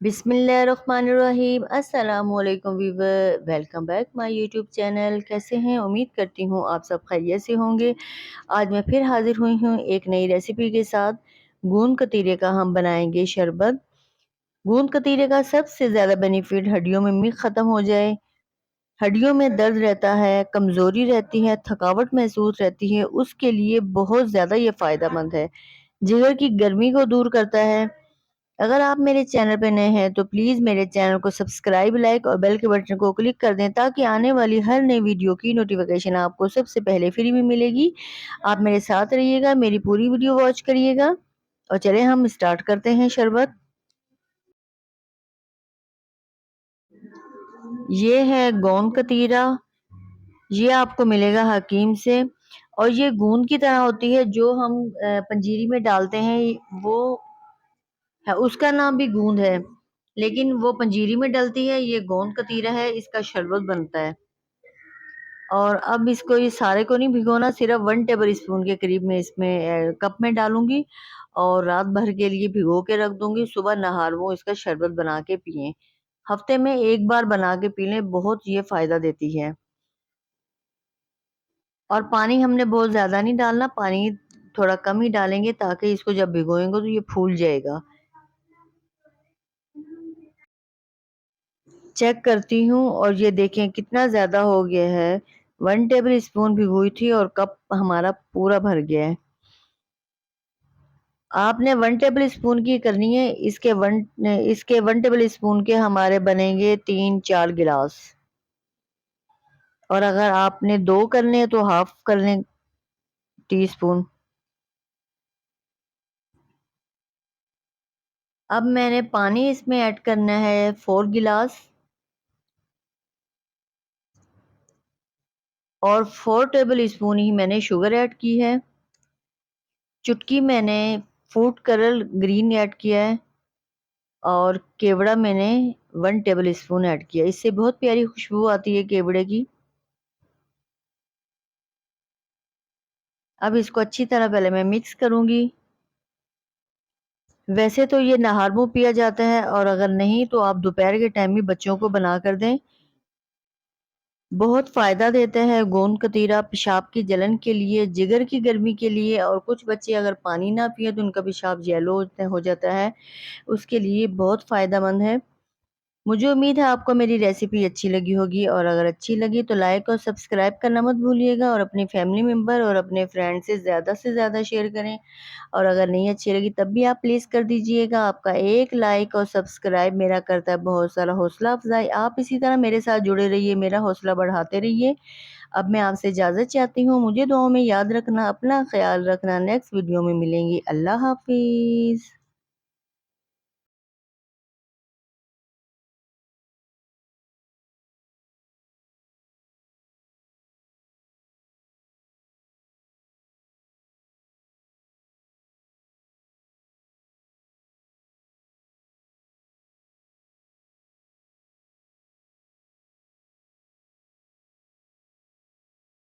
बिस्मिल्लाहिर्रहमानिर्रहीम अस्सलाम वालेकुम viewers, welcome back my YouTube channel. कैसे हैं? उम्मीद करती हूँ आप सब खैरियत से होंगे। आज मैं फिर हाजिर हुई हूँ एक नई रेसिपी के साथ। गूंद कतीरे का हम बनाएंगे शरबत। गूंद कतीरे का सबसे ज़्यादा बेनिफिट हड्डियों में मिक ख़त्म हो जाए, हड्डियों में दर्द रहता है, कमज़ोरी रहती है, थकावट महसूस रहती है, उसके लिए बहुत ज़्यादा ये फ़ायदेमंद है। जिगर की गर्मी को दूर करता है। अगर आप मेरे चैनल पे नए हैं तो प्लीज़ मेरे चैनल को सब्सक्राइब, लाइक और बेल के बटन को क्लिक कर दें ताकि आने वाली हर नई वीडियो की नोटिफिकेशन आपको सबसे पहले फ्री में मिलेगी। आप मेरे साथ रहिएगा, मेरी पूरी वीडियो वॉच करिएगा। और चले हम स्टार्ट करते हैं शरबत। ये है गोंद कतीरा, ये आपको मिलेगा हकीम से। और ये गूंद की तरह होती है जो हम पंजीरी में डालते हैं, वो है उसका नाम भी गूंद है, लेकिन वो पंजीरी में डलती है। ये गोंद कतीरा है, इसका शरबत बनता है। और अब इसको ये सारे को नहीं भिगोना, सिर्फ 1 टेबल स्पून के करीब में इसमें कप में डालूंगी और रात भर के लिए भिगो के रख दूंगी। सुबह नहार वो इसका शरबत बना के पिए। हफ्ते में एक बार बना के पी लें, बहुत ये फायदा देती है। और पानी हमने बहुत ज्यादा नहीं डालना, पानी थोड़ा कम ही डालेंगे ताकि इसको जब भिगोएंगे तो ये फूल जाएगा। चेक करती हूँ और ये देखें कितना ज़्यादा हो गया है। 1 टेबल स्पून भिगोई थी और कप हमारा पूरा भर गया है। आपने 1 टेबल स्पून की करनी है। इसके 1 टेबल स्पून के हमारे बनेंगे 3-4 गिलास। और अगर आपने 2 करने हैं तो हाफ कर लें टीस्पून। अब मैंने पानी इसमें ऐड करना है 4 गिलास। और 4 टेबल स्पून ही मैंने शुगर ऐड की है। चुटकी मैंने फूड कलर ग्रीन ऐड किया है। और केवड़ा मैंने 1 टेबल स्पून ऐड किया। इससे बहुत प्यारी खुशबू आती है केवड़े की। अब इसको अच्छी तरह पहले मैं मिक्स करूंगी। वैसे तो ये नहार मुंह पिया जाता है, और अगर नहीं तो आप दोपहर के टाइम भी बच्चों को बना कर दें। बहुत फायदा देता है गोंद कतीरा पेशाब की जलन के लिए, जिगर की गर्मी के लिए। और कुछ बच्चे अगर पानी ना पिए तो उनका पेशाब येलो हो जाता है, उसके लिए बहुत फायदेमंद है। मुझे उम्मीद है आपको मेरी रेसिपी अच्छी लगी होगी, और अगर अच्छी लगी तो लाइक और सब्सक्राइब करना मत भूलिएगा। और अपनी फैमिली मेम्बर और अपने फ्रेंड से ज़्यादा शेयर करें। और अगर नहीं अच्छी लगी तब भी आप प्लीज़ कर दीजिएगा। आपका एक लाइक और सब्सक्राइब मेरा करता है बहुत सारा हौसला अफजाई। आप इसी तरह मेरे साथ जुड़े रहिए, मेरा हौसला बढ़ाते रहिए। अब मैं आपसे इजाज़त चाहती हूँ। मुझे दुआओं में याद रखना, अपना ख्याल रखना। नेक्स्ट वीडियो में मिलेंगी। अल्लाह हाफिज़।